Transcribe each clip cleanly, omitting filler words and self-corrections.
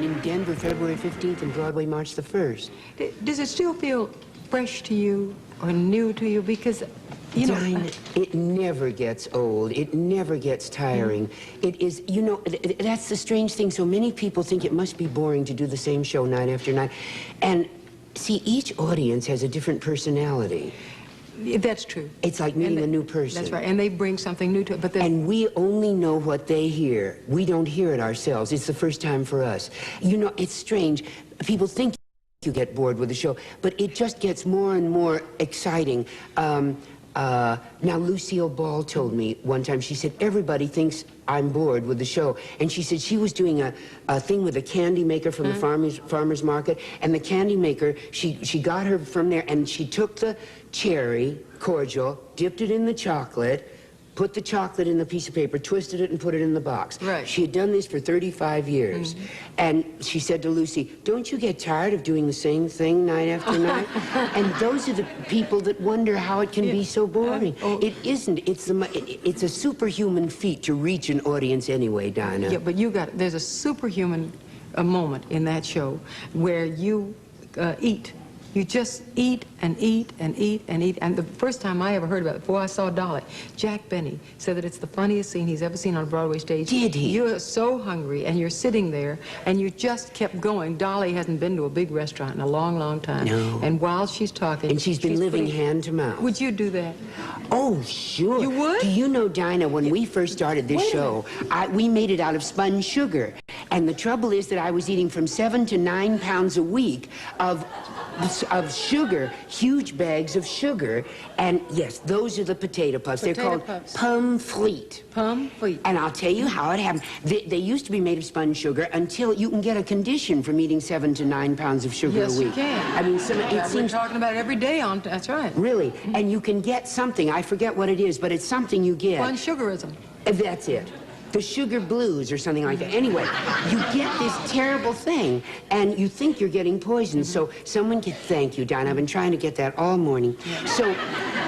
in Denver February 15th and Broadway March the 1st. Does it still feel fresh to you or new to you? Because, you know... Dinah, it never gets old. It never gets tiring. It is, you know, that's the strange thing. So many people think it must be boring to do the same show night after night. And see, each audience has a different personality. That's true. It's like meeting a new person. That's right, and they bring something new to it. But and we only know what they hear. We don't hear it ourselves. It's the first time for us. You know, it's strange. People think you get bored with the show, but it just gets more and more exciting. Now, Lucille Ball told me one time, she said, everybody thinks I'm bored with the show. And she said she was doing a thing with a candy maker from the farmer's market, and the candy maker, she got her from there, and she took the cherry cordial, dipped it in the chocolate, put the chocolate in the piece of paper, twisted it, and put it in the box. Right. She had done this for 35 years. And she said to Lucy, don't you get tired of doing the same thing night after night? And those are the people that wonder how it can be so boring. It isn't. It's a superhuman feat to reach an audience anyway, Dinah. Yeah, but there's a superhuman moment in that show where you eat. You just eat and eat and eat and eat. And the first time I ever heard about it, before I saw Dolly, Jack Benny said that it's the funniest scene he's ever seen on a Broadway stage. Did he? You're so hungry, and you're sitting there, and you just kept going. Dolly hasn't been to a big restaurant in a long, long time. No. And while she's talking... And she's been living hand to mouth. Would you do that? Oh, sure. You would? Do you know, Dinah, when we first started this show, we made it out of spun sugar. And the trouble is that I was eating from 7 to 9 pounds a week of sugar, huge bags of sugar, and yes, those are the potato puffs. They're called pommes frites. And I'll tell you how it happened. They used to be made of spun sugar until you can get a condition from eating 7 to 9 pounds of sugar a week. Yes, you can. I mean, it seems... We're talking about it every day on... That's right. Really, and you can get something. I forget what it is, but it's something you get. Spun sugarism. That's it. The sugar blues or something like that. Anyway, you get this terrible thing, and you think you're getting poisoned. So someone can thank you, Dinah. I've been trying to get that all morning. Yeah.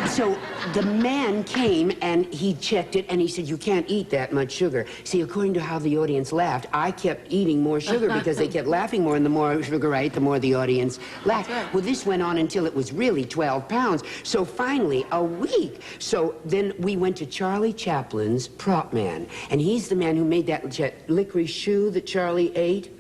So the man came, and he checked it, and he said, you can't eat that much sugar. See, according to how the audience laughed, I kept eating more sugar because they kept laughing more, and the more sugar I ate, the more the audience laughed. Right. Well, this went on until it was really 12 pounds. So finally, a week. So then we went to Charlie Chaplin's prop man, and he's the man who made that licorice shoe that Charlie ate.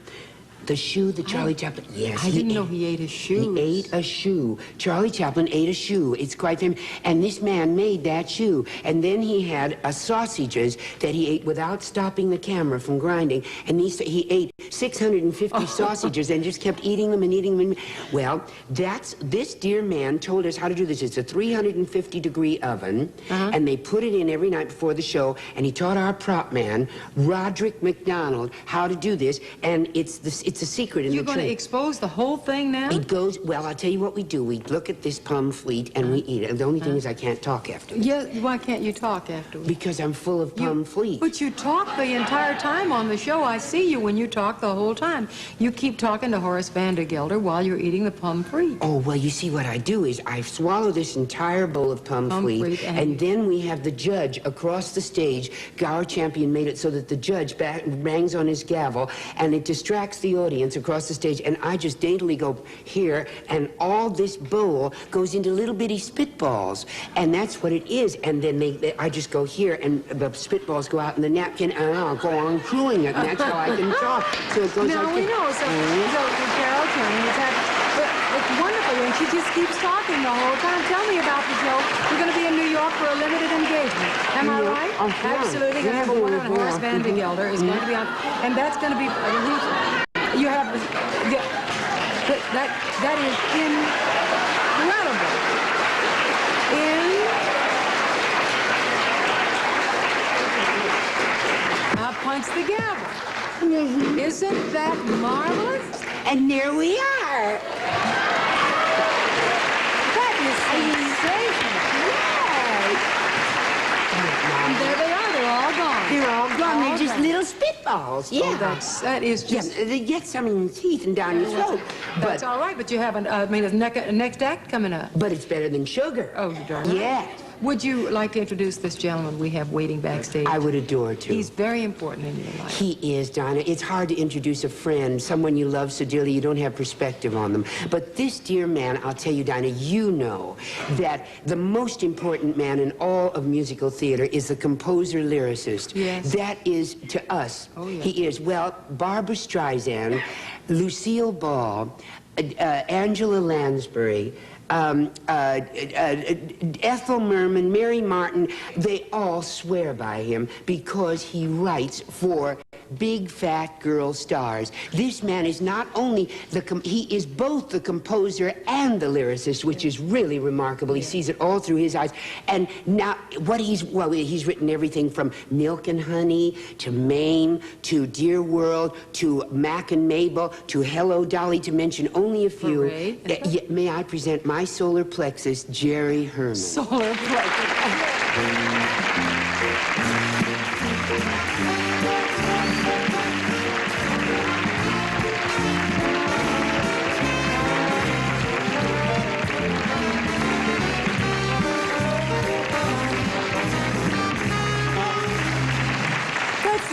The shoe that Charlie Chaplin... Yes, I didn't know he ate a shoe. He ate a shoe. Charlie Chaplin ate a shoe. It's quite famous. And this man made that shoe. And then he had sausages that he ate without stopping the camera from grinding. And he ate 650 sausages and just kept eating them and eating them. Well, this dear man told us how to do this. It's a 350-degree oven. And they put it in every night before the show. And he taught our prop man, Roderick McDonald, how to do this. And it's a secret in the You're going to expose the whole thing now? It goes, well, I'll tell you what we do. We look at this pomme frite and we eat it. The only thing is I can't talk afterwards. Yeah, why can't you talk afterwards? Because I'm full of pomme frite. But you talk the entire time on the show. I see you when you talk the whole time. You keep talking to Horace Van der Gelder while you're eating the pomme frite. Oh, well, you see, what I do is I swallow this entire bowl of pomme frite, and then we have the judge across the stage. Our champion made it so that the judge bangs on his gavel, and it distracts the audience across the stage, and I just daintily go here, and all this bowl goes into little bitty spitballs, and that's what it is. And then I just go here, and the spitballs go out in the napkin, and I'll go on chewing it, and that's how I can talk. So it goes now like we know. So Carol Turner has had, it's wonderful, and she just keeps talking the whole time. Tell me about the show. You're going to be in New York for a limited engagement. Am I right? Absolutely. Going to have a woman, Horace Van der Gelder is going to be on, and that's going to be. You have that is incredible. Now points the gavel. Isn't that marvelous? And there we are. That is sensational. Yes. And there they are. They're all gone. They're all gone. They're just little spitballs. Yeah. Oh, that is just... Yeah, they get some in your teeth and down your throat. That's all right, but you haven't... I mean, there's next act coming up. But it's better than sugar. Oh, you darn right. Yeah. Would you like to introduce this gentleman we have waiting backstage? I would adore to. He's very important in your life. He is, Dinah. It's hard to introduce a friend, someone you love so dearly you don't have perspective on them. But this dear man, I'll tell you, Dinah, you know that the most important man in all of musical theater is the composer-lyricist. Yes. That is, to us, yeah. he is. Well, Barbra Streisand, Lucille Ball, Angela Lansbury, Ethel Merman, Mary Martin, they all swear by him because he writes for big fat girl stars. This man is not only he is both the composer and the lyricist, which is really remarkable. He sees it all through his eyes. And now he's written everything from Milk and Honey to Maine to Dear World to Mac and Mabel to Hello Dolly, to mention only a few. May I present my solar plexus, Jerry Herman. Solar plexus.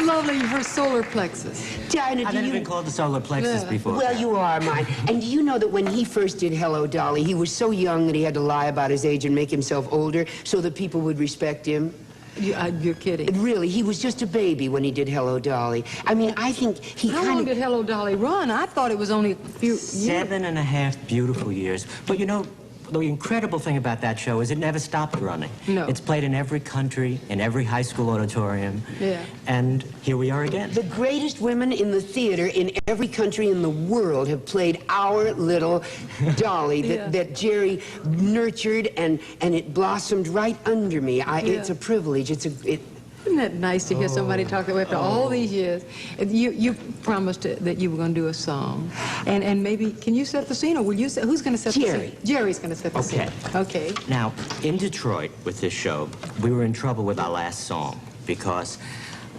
Lovely, her solar plexus. Dinah, I've never been called the solar plexus before. Well, you are mine. And do you know that when he first did Hello, Dolly, he was so young that he had to lie about his age and make himself older so that people would respect him? You're kidding. Really, he was just a baby when he did Hello, Dolly. I mean, I think he How long did Hello, Dolly run? I thought it was only a few years. 7.5 beautiful years. But you know, the incredible thing about that show is it never stopped running. No. It's played in every country, in every high school auditorium. Yeah. And here we are again. The greatest women in the theater in every country in the world have played our little Dolly that Jerry nurtured, and it blossomed right under me. It's a privilege. Isn't that nice to hear somebody talk that way after all these years? You promised that you were going to do a song. And maybe, can you set the scene, or will you set, who's going to set the scene? Jerry's going to set the scene. Okay. Now, in Detroit with this show, we were in trouble with our last song because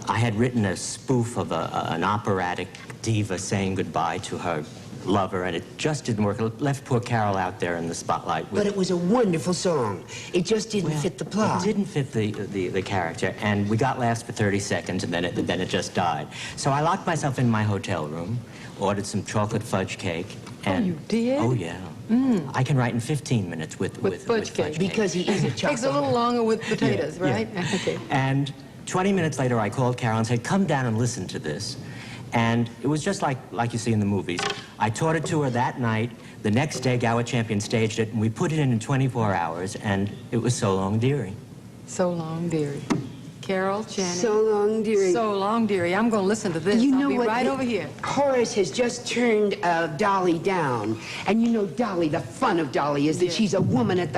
I had written a spoof of an operatic diva saying goodbye to her lover, and it just didn't work. It left poor Carol out there in the spotlight. But it was a wonderful song. It just didn't fit the plot. It didn't fit the character, and we got laughs for 30 seconds, and then it just died. So I locked myself in my hotel room, ordered some chocolate fudge cake, and... Oh, you did? Oh, yeah. I can write in 15 minutes with fudge cake. Because he is a chocolate. Takes a little longer with potatoes, right? Yeah. Okay. And 20 minutes later, I called Carol and said, come down and listen to this. And it was just like you see in the movies. I taught it to her that night. The next day, Gower Champion staged it, and we put it in 24 hours, and it was So Long, Dearie. So Long, Dearie. Carol Channing. So Long, Dearie. So Long, Dearie. I'm going to listen to this. You know I'll be what? right over here. Horace has just turned Dolly down. And you know, Dolly, the fun of Dolly is that she's a woman at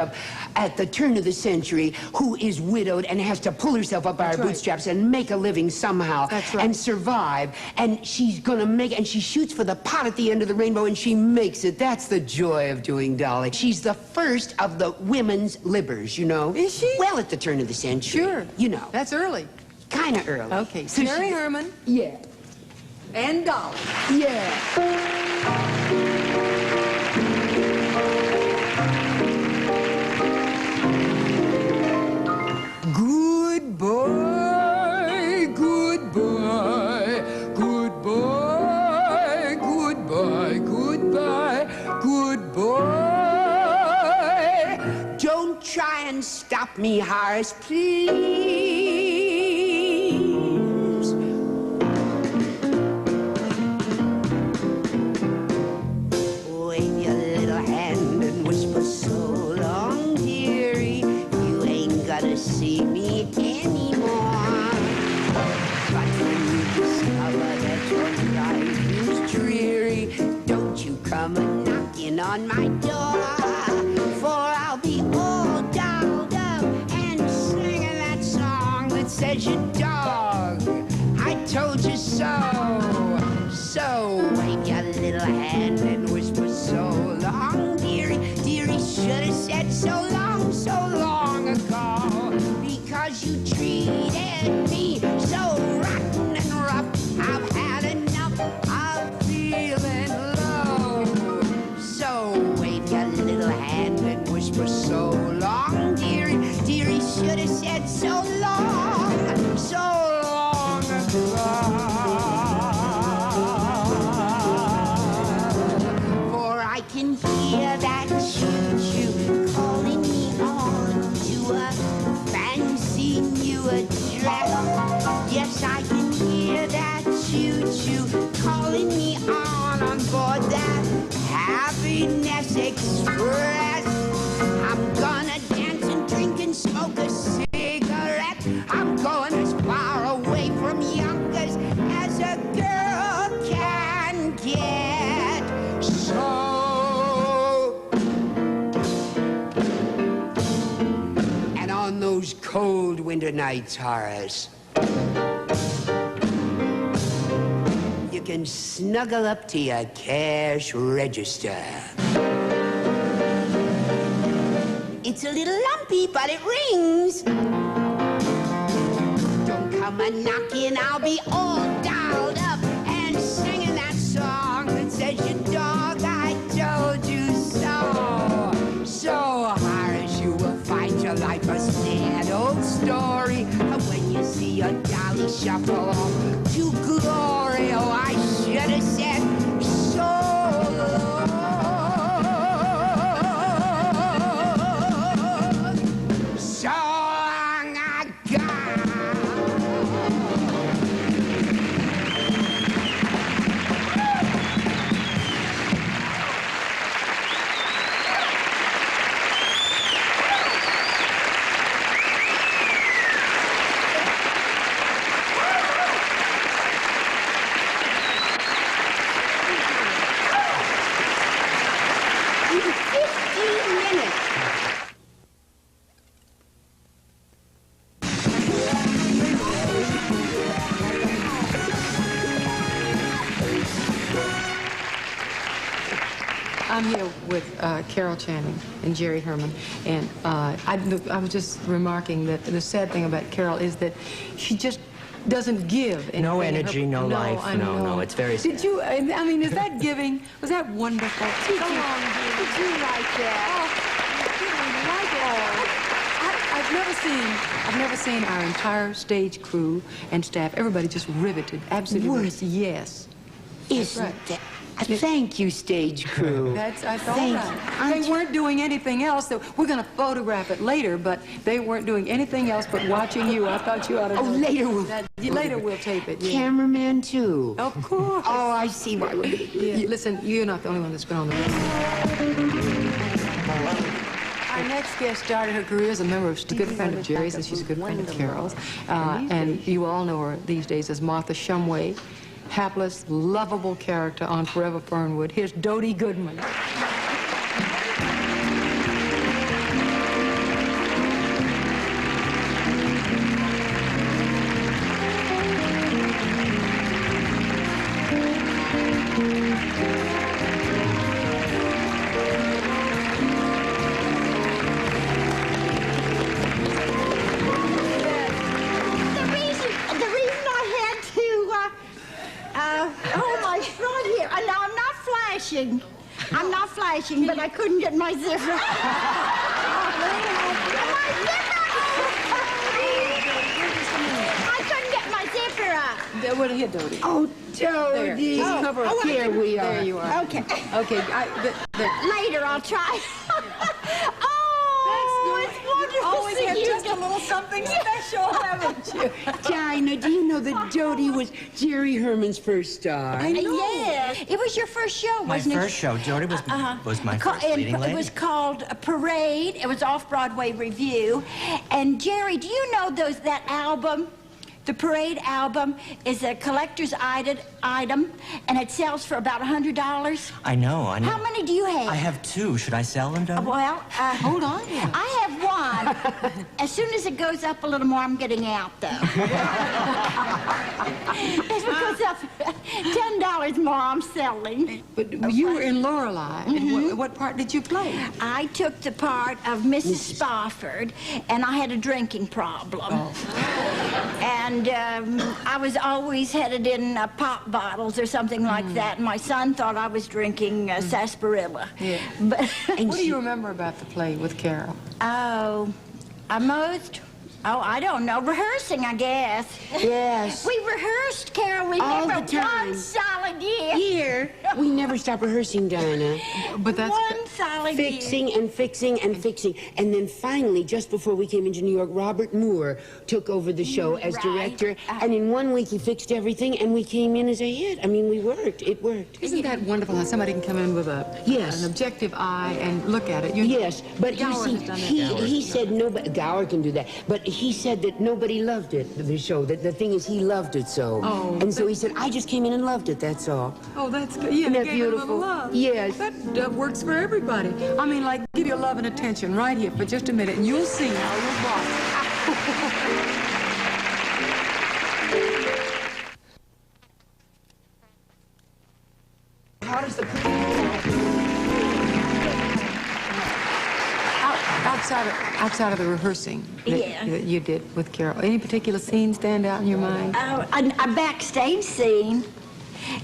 the turn of the century who is widowed and has to pull herself up by her bootstraps and make a living somehow. That's right. And survive. And she's going to make, and she shoots for the pot at the end of the rainbow, and she makes it. That's the joy of doing Dolly. She's the first of the women's libbers, you know. Is she? Well, at the turn of the century. Sure. You know. That's early. Kind of early. Okay. So Jerry Herman. Yeah. And Dolly. Yeah. Goodbye, goodbye, goodbye, goodbye, goodbye, goodbye. Don't try and stop me, Horace, please. Wave your little hand and whisper so long, dearie. You ain't gonna see me anymore. But when you discover that your life is dreary, don't you come knocking on my door, for I'll be all dolled up and singing that song that says you're dog. I told you so. So wave your little hand and whisper so long, dearie. Dearie should have said so long ago, because you treated me so rotten and rough. I've had enough of feeling low. So wave your little hand and whisper so long, dearie. Dearie can hear that choo-choo calling me on to a fancy new address. Yes, I can hear that choo-choo calling me on board that Happiness Express. I'm gonna dance and drink and smoke a cigarette. I'm going as far away from Yonkers as a girl can get. So, and on those cold winter nights, Horace, you can snuggle up to your cash register. It's a little lumpy, but it rings. Don't come a-knocking, I'll be all dialed up and singing that song that says, "You dog, I told you so." So, Horace, you will find your life a sad old story when you see your dolly shuffle off to glory. Oh, I should have said so. I'm here with Carol Channing and Jerry Herman, and I was just remarking that the sad thing about Carol is that she just doesn't give anything. No energy, no life, I no, know. it's very sad. Did you, I mean, is that giving? Was that wonderful? Did you like that? I've never seen our entire stage crew and staff, everybody just riveted, absolutely. Worth it. Yes. Isn't right. that? Thank you, stage crew. That's all Thank right. you. They weren't doing anything else. We're going to photograph it later, but they weren't doing anything else but watching you. I thought you ought to Oh, know. later We'll tape it. Yeah. Cameraman, too. Of course. Oh, I see why we're going to do Yeah. Listen, you're not the only one that's been on the list. Our next guest started her career as a member of, a good friend of Jerry's, and she's a good friend of Carol's. And you all know her these days as Martha Shumway. Hapless, lovable character on Forever Fernwood. Here's Dody Goodman. I'm not flashing, but I couldn't get my zipper. I couldn't get my zipper up. What here, Dody? Oh, Dody. Here we are. There you are. Okay. Okay. Later, I'll try. It's wonderful. Always have just a little something special, haven't you? Dinah, do you know that Dody was Jerry Herman's first star? I know. Yes. It was your first show, My wasn't it? first show, Jody was my first leading lady. It was called Parade. It was off-Broadway review. And Jerry, do you know that album? The Parade album is a collector's item, and it sells for about $100. I know. How many do you have? I have two. Should I sell them, Jody? Well, hold on. I have one. As soon as it goes up a little more, I'm getting out, though. If it goes up $10 more, I'm selling. But you were in Lorelei. And what part did you play? I took the part of Mrs. Spofford, and I had a drinking problem. And I was always headed in pop bottles or something like that. My son thought I was drinking sarsaparilla. Yeah. But What do you remember about the play with Carol? oh, Oh, I don't know. Rehearsing, I guess. Yes. We rehearsed, Carol. We All never the time. one solid year. Here, we never stop rehearsing, Dinah. But that's... One solid year. Fixing and fixing and fixing. And then finally, just before we came into New York, Robert Moore took over the show as Right. director. And in 1 week, he fixed everything, and we came in as a hit. I mean, we worked. It worked. Isn't that wonderful how somebody can come in with Yes. an objective eye and look at it? Yes, but you Gower see, has done that. he said nobody, Gower can do that, but he said that nobody loved it, the show, that the thing is he loved it so. Oh, and so he said, I just came in and loved it, that's all. Oh, that's good. Yeah, Isn't that gave it a little beautiful? love. Yes. That works for everybody. I mean, like, give your love and attention right here for just a minute, and you'll see how you'll boss. How does the... Outside of the rehearsing that you did with Carol, any particular scene stand out in your mind? A backstage scene.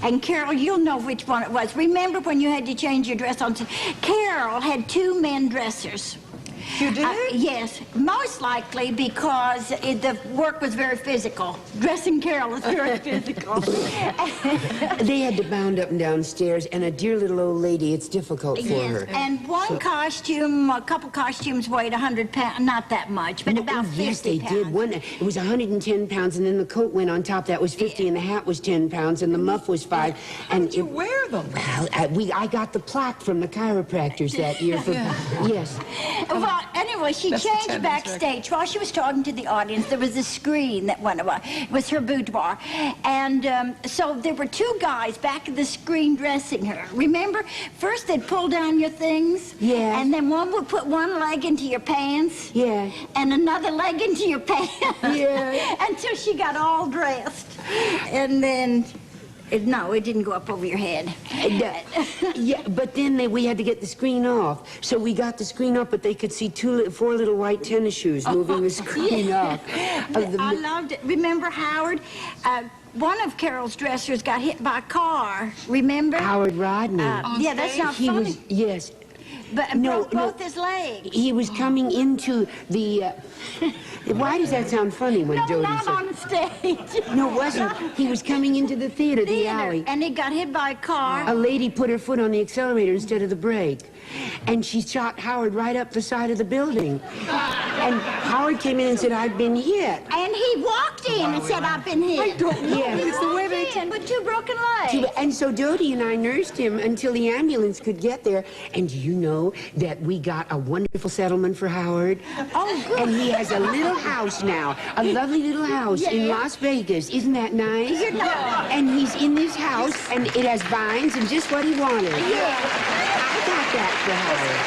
And Carol, you'll know which one it was. Remember when you had to change your dress on? Carol had 2 men dressers. You did? Yes, most likely because the work was very physical. Dressing Carol is very physical. They had to bound up and down stairs, and a dear little old lady, it's difficult for her. And one costume, a couple costumes weighed 100 pounds, not that much, but about 50 yes, they pounds. did. It was 110 pounds, and then the coat went on top. That was 50, and the hat was 10 pounds, and the muff was 5. How did you wear them? Well, I got the plaque from the chiropractors that year. Yes. Well, anyway, she That's the changed tennis backstage. While she was talking to the audience, there was a screen that went away. It was her boudoir. And so there were 2 guys back of the screen dressing her. Remember? First, they'd pull down your things. Yeah. And then one would put one leg into your pants. Yeah. And another leg into your pants. Yeah. Until she got all dressed. And then... No, it didn't go up over your head. Yeah, but then we had to get the screen off. So we got the screen off, but they could see 4 little white tennis shoes moving the screen off. I loved it. Remember Howard? One of Carol's dressers got hit by a car. Remember? Howard Rodney. Yeah, that's not He funny. was, yes. But broke both his legs. He was coming into the... why does that sound funny when No, Dody not said... on the stage. No, it wasn't. He was coming into the theater, the alley. And he got hit by a car. A lady put her foot on the accelerator instead of the brake. And she shot Howard right up the side of the building. And Howard came in and said, I've been hit. And he walked in and said, I've been hit. I don't know. Yeah. It's the way they Walked in with 2 broken legs. And so Dody and I nursed him until the ambulance could get there. And do you know that we got a wonderful settlement for Howard? Oh, good. And he has a little house now, a lovely little house in Las Vegas. Isn't that nice? And he's in this house, and it has vines and just what he wanted. I got that for Howard.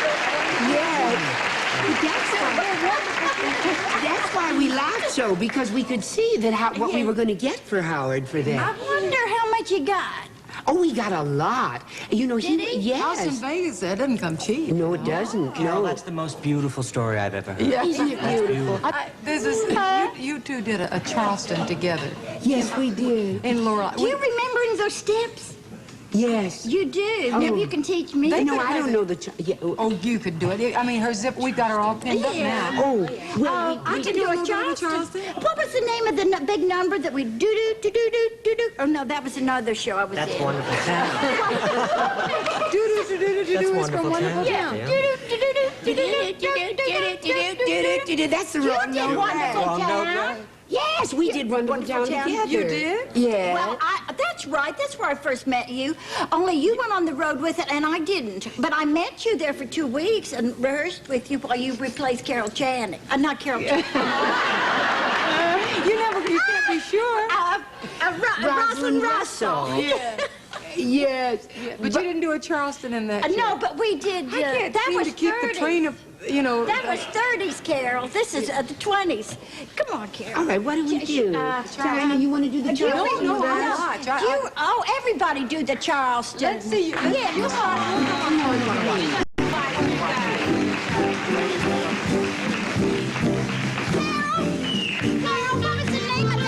That's why we laughed so, because we could see that what we were going to get for Howard for that. I wonder how much you got. Oh, we got a lot. You know, Did he? House in yes. Vegas, that doesn't come cheap. No, it doesn't. Carol, No. that's the most beautiful story I've ever heard. Isn't it beautiful? You 2 did a Charleston together Yes, we did. in Laura. Do you remember those steps? Yes. You do. Maybe you can teach me. No, I don't know the... Oh, you could do it. I mean, her zip, we've got her all pinned up now. Oh, well, I can do do a a little bit of a Charleston. Charleston? What was the name of the big number that we do? Oh no, that was another show I was That's in. wonderful. Do is from Wonderful Town. That's the wrong You did note. Wonderful Wrong note, Town. right? Yes, we did Wonderful Town together. You did? Yeah. Well, that's right. That's where I first met you. Only you went on the road with it, and I didn't. But I met you there for 2 weeks and rehearsed with you while you replaced Carol Channing. Not Carol Channing. You can't be sure. Rosalind Russell. Yeah. Yes. But you didn't do a Charleston in that show. No, but we did. I can't That seem was to keep 30. the train of, you know. That was 30s, Carol. This is the 20s. Come on, Carol. All right, what do we do? Dinah, you want to do the Do you Charleston? No, remember- I'm not. Everybody do the Charleston. Let's see. Yeah, come on. Carol, what was the name of that?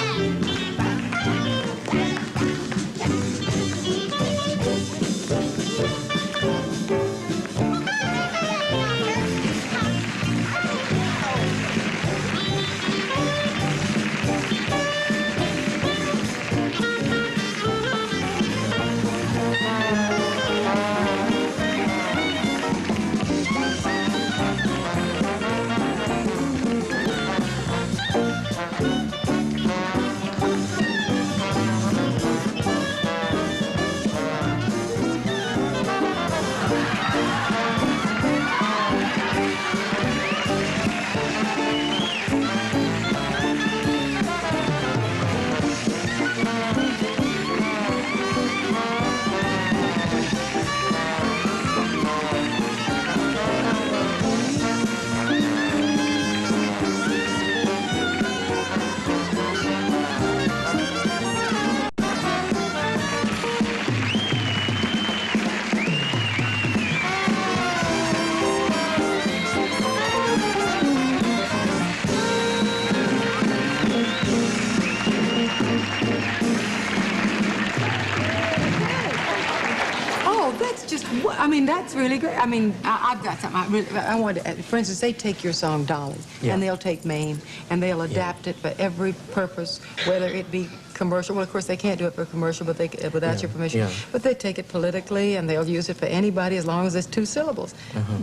that's just, I mean, that's really great. I mean, I've got something. I wanted to, for instance, they take your song, Dolly, and they'll take Mame, and they'll adapt it for every purpose, whether it be commercial. Well, of course, they can't do it for commercial, but they without your permission. But they take it politically, and they'll use it for anybody as long as it's 2 syllables.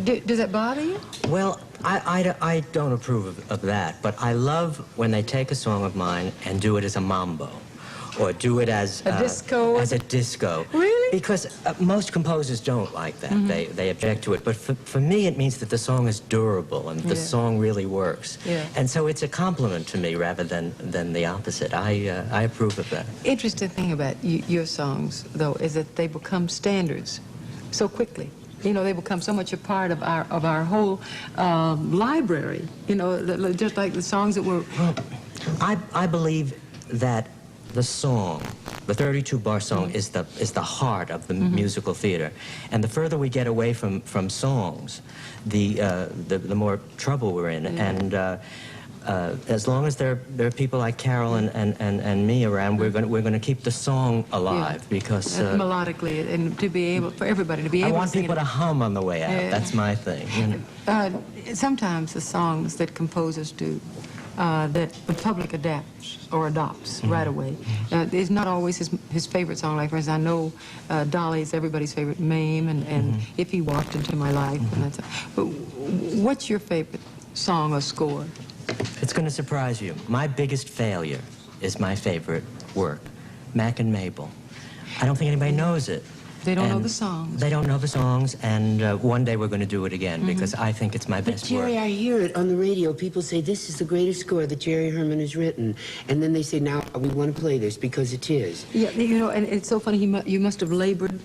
Does that bother you? Well, I don't approve of that, but I love when they take a song of mine and do it as a mambo, or do it as a disco. As a disco. Really? Because most composers don't like that. They object to it. But for me, it means that the song is durable and the song really works. And so it's a compliment to me rather than the opposite. I approve of that. Interesting thing about your songs, though, is that they become standards so quickly. You know, they become so much a part of our whole library. You know, just like the songs that were. Well, I believe that the song, the 32-bar song, is the heart of the musical theater, and the further we get away from songs, the more trouble we're in. And as long as there are people like Carol and me around, we're going to keep the song alive because melodically, and to be able for everybody to be able. I want to people to hum on the way out. That's my thing. You know? Sometimes the songs that composers do. That the public adapts or adopts right away. It's not always his favorite song. Like, for instance, I know Dolly's everybody's favorite, Mame, and If He Walked Into My Life. And that's, but what's your favorite song or score? It's going to surprise you. My biggest failure is my favorite work, Mac and Mabel. I don't think anybody knows it. They don't know the songs. They don't know the songs, and one day we're going to do it again because I think it's my best work. But Jerry, I hear it on the radio. People say this is the greatest score that Jerry Herman has written, and then they say, now we want to play this because it is. Yeah, you know, and it's so funny. You must have labored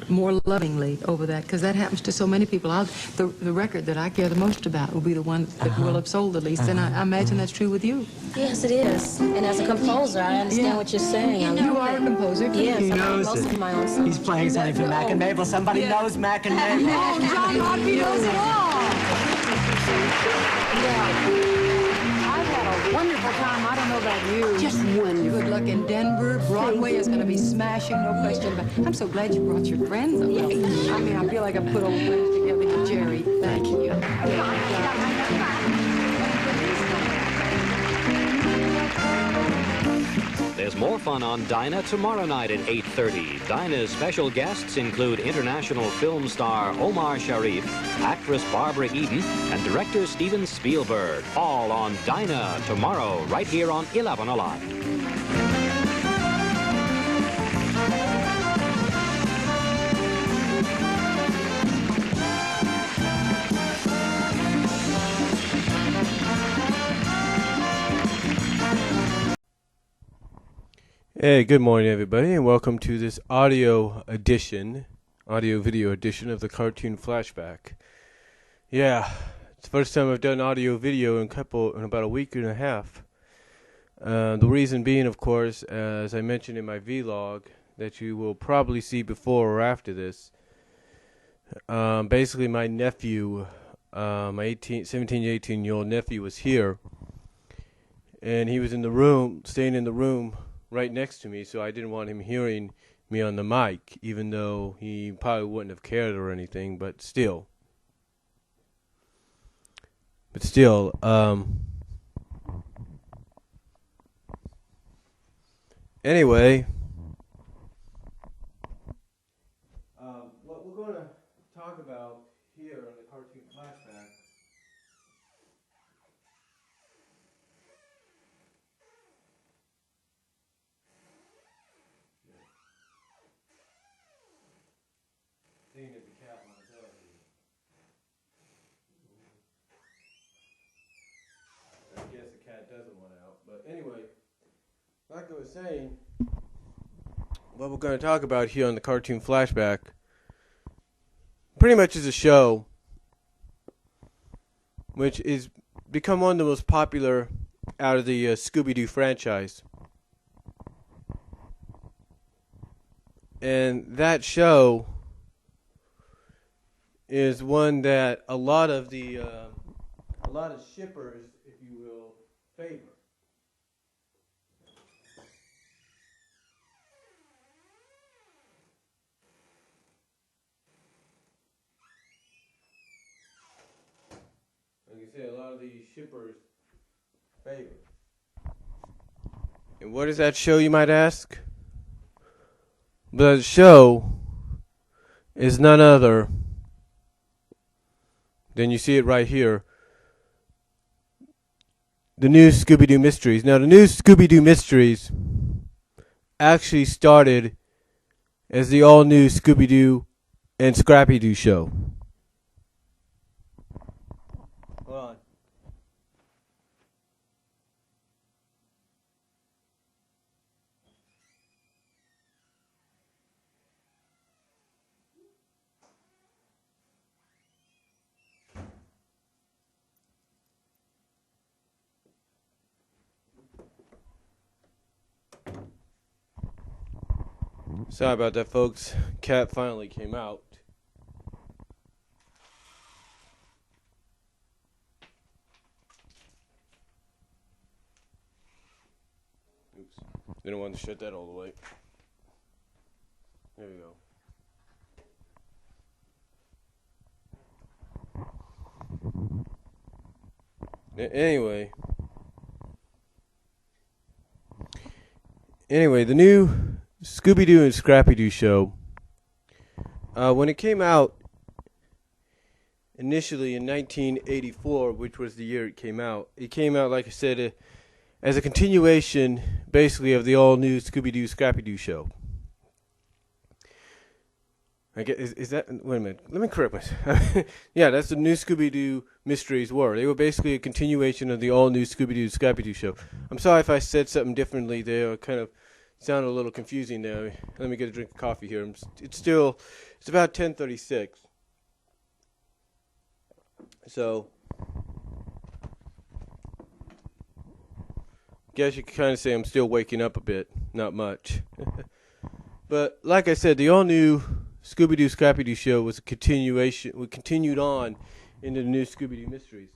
more lovingly over that, because that happens to so many people. The record that I care the most about will be the one that will have sold the least, and I imagine that's true with you. Yes, it is. And as a composer, I understand what you're saying. You are a composer. Yes, He I knows most it. of my own songs. He's playing something for Mac and Mabel. Somebody knows Mac and Mabel. Oh, John Rodby knows it all. I've had a wonderful time. I don't know about you. Just wonderful. Good luck in Denver. Broadway is going to be smashing, no question about it. I'm so glad you brought your friends up. I mean, I feel like I put old friends together with Jerry. Thank you. There's more fun on Dinah tomorrow night at 8:30. Dinah's special guests include international film star Omar Sharif, actress Barbara Eden, and director Steven Spielberg. All on Dinah tomorrow, right here on 11 Alive. Hey, good morning, everybody, and welcome to this audio video edition of the Cartoon Flashback. Yeah, it's the first time I've done audio video in about a week and a half. The reason being, of course, as I mentioned in my vlog, that you will probably see before or after this. Basically, my nephew, my 17, 18-year-old nephew was here, and he was in the room, staying in the room right next to me, so I didn't want him hearing me on the mic, even though he probably wouldn't have cared or anything, but still. Anyway, what we're going to talk about here on the Cartoon Flashback seeing if the cat wants out here. I guess the cat doesn't want out. But anyway, like I was saying, what we're going to talk about here on the Cartoon Flashback pretty much is a show which is become one of the most popular out of the Scooby-Doo franchise. And that show is one that a lot of shippers, if you will, favor. lot of the shippers favor. And what is that show, you might ask? The show is none other than, you see it right here, the new Scooby-Doo Mysteries. Now, the new Scooby-Doo Mysteries actually started as the all-new Scooby-Doo and Scrappy-Doo show. Hold on. Sorry about that, folks. Cat finally came out. Oops. Didn't want to shut that all the way. There we go. Anyway, the new Scooby-Doo and Scrappy-Doo show, when it came out initially in 1984, which was the year it came out, like I said, as a continuation, basically, of the all-new Scooby-Doo, Scrappy-Doo show. I guess, is that, wait a minute, let me correct myself. Yeah, that's the new Scooby-Doo Mysteries were. They were basically a continuation of the all-new Scooby-Doo, Scrappy-Doo show. I'm sorry if I said something differently there, or kind of sounded a little confusing there. Let me get a drink of coffee here. It's about 10:36. So, guess you could kind of say I'm still waking up a bit. Not much. But, like I said, the all-new Scooby-Doo, Scrappy-Doo show was a continuation. We continued on into the new Scooby-Doo Mysteries.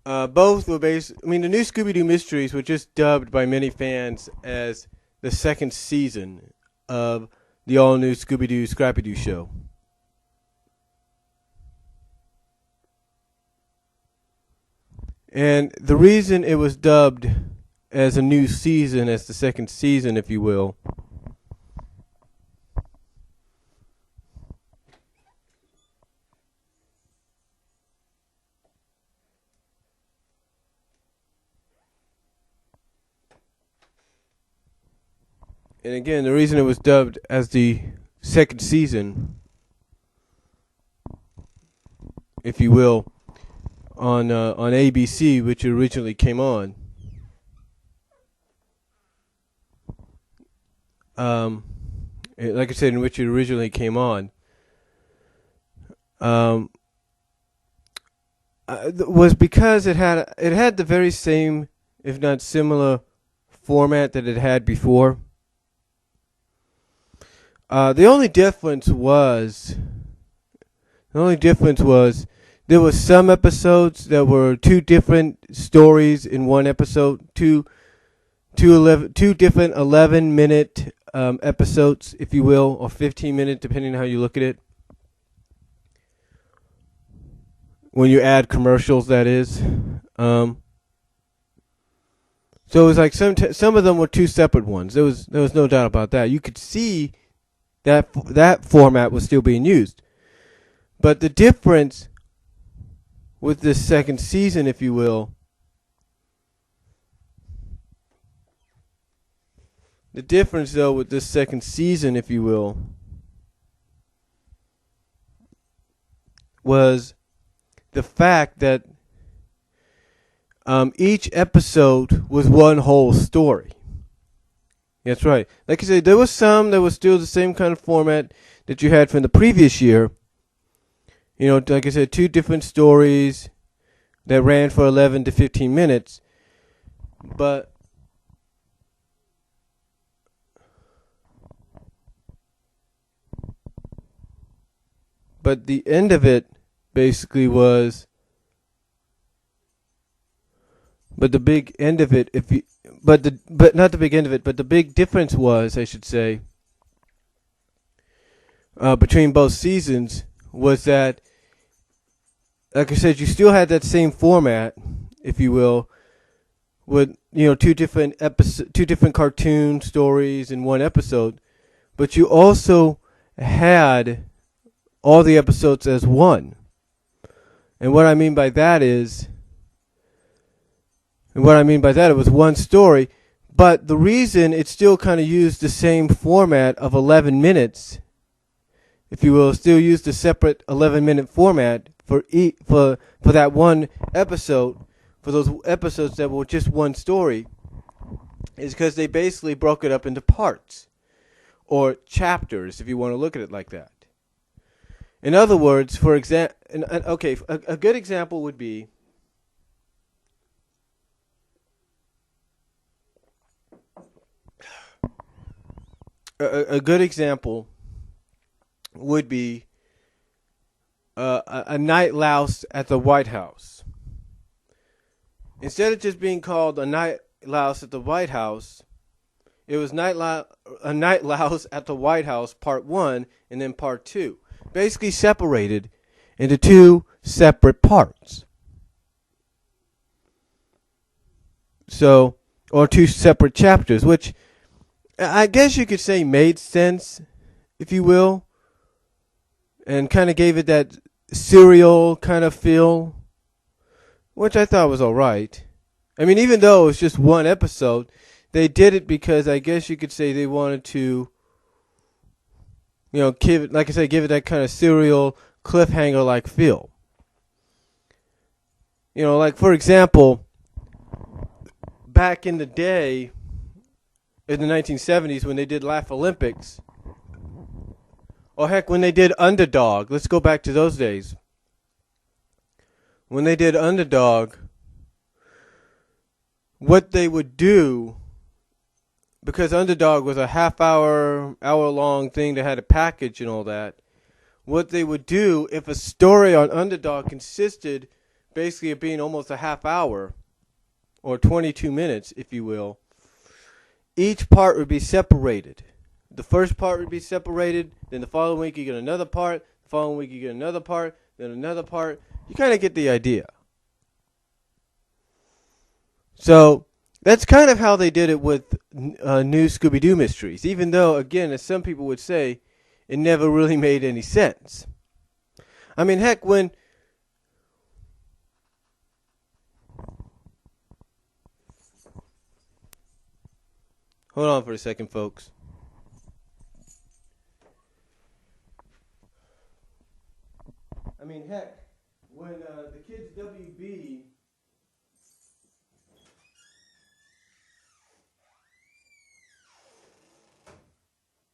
Both were the new Scooby-Doo Mysteries were just dubbed by many fans as the second season of the all-new Scooby-Doo, Scrappy-Doo show. And the reason it was dubbed as a new season, as the second season, if you will, and again, the reason it was dubbed as the second season, if you will, on ABC, which originally came on, like I said, in which it originally came on, was because it had the very same, if not similar, format that it had before. The only difference was there were some episodes that were two different stories in one episode, two different 11-minute episodes, if you will, or 15-minute, depending on how you look at it. When you add commercials, that is. So it was like some of them were two separate ones. There was no doubt about that. You could see that format was still being used. But the difference with this second season, if you will, was the fact that each episode was one whole story. That's right. Like I said, there was some that was still the same kind of format that you had from the previous year. You know, like I said, two different stories that ran for 11 to 15 minutes. But the end of it basically was, but the big end of it, but not the big end of it, but the big difference was, I should say, between both seasons was that like I said, you still had that same format, if you will, with two different cartoon stories in one episode, but you also had all the episodes as one. And what I mean by that is, it was one story, but the reason it still kind of used the same format of 11 minutes, if you will, still used a separate 11-minute format for that one episode, for those episodes that were just one story, is because they basically broke it up into parts or chapters, if you want to look at it like that. In other words, for example, a good example would be a night louse at the White House. Instead of just being called a night louse at the White House, it was a night louse at the White House Part 1 and then Part 2. Basically separated into two separate parts. So, or two separate chapters, which I guess you could say made sense, if you will, and kind of gave it that serial kind of feel, which I thought was alright. I mean, even though it was just one episode, they did it because I guess you could say they wanted to, give it that kind of serial cliffhanger-like feel. Like, for example, back in the day, in the 1970s, when they did Laugh Olympics, or heck, when they did Underdog, let's go back to those days. When they did Underdog, what they would do, because Underdog was a hour-long thing that had a package and all that, what they would do, if a story on Underdog consisted basically of being almost a half hour, or 22 minutes, if you will, each part would be separated. The first part would be separated, then the following week you get another part, the following week you get another part, then another part. You kind of get the idea. So that's kind of how they did it with new Scooby-Doo mysteries, even though, again, as some people would say, it never really made any sense. I mean, heck, when... Hold on for a second, folks. I mean, heck, when the kids WB...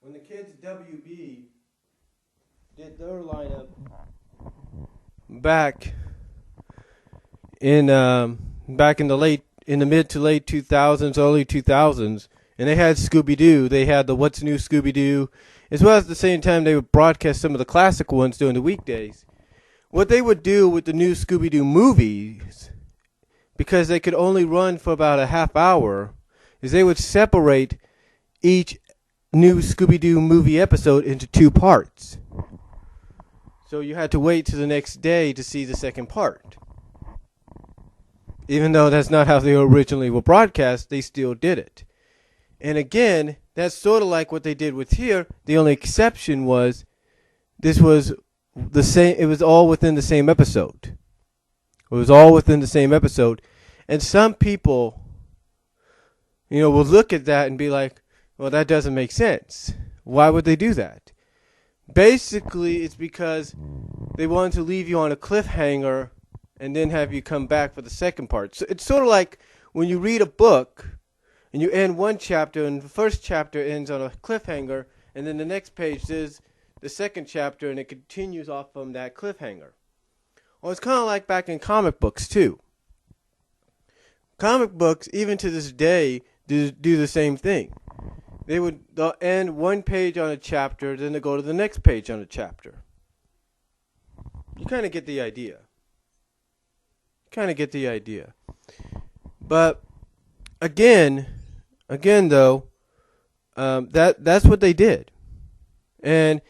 When the kids WB did their lineup back in the mid to late 2000s, early 2000s, and they had Scooby-Doo, they had the What's New Scooby-Doo, as well as at the same time they would broadcast some of the classic ones during the weekdays. What they would do with the new Scooby-Doo movies, because they could only run for about a half hour, is they would separate each new Scooby-Doo movie episode into two parts. So you had to wait till the next day to see the second part. Even though that's not how they originally were broadcast, they still did it. And again, that's sort of like what they did with here. The only exception was this was the same. It was all within the same episode. It was all within the same episode. And some people, will look at that and be like, well, that doesn't make sense. Why would they do that? Basically, it's because they wanted to leave you on a cliffhanger and then have you come back for the second part. So it's sort of like when you read a book and you end one chapter and the first chapter ends on a cliffhanger and then the next page is the second chapter and it continues off from that cliffhanger. Well, it's kind of like back in comic books too. Comic books, even to this day, do the same thing. They'll end one page on a chapter, then they go to the next page on a chapter. You kind of get the idea. But again though, that's what they did, and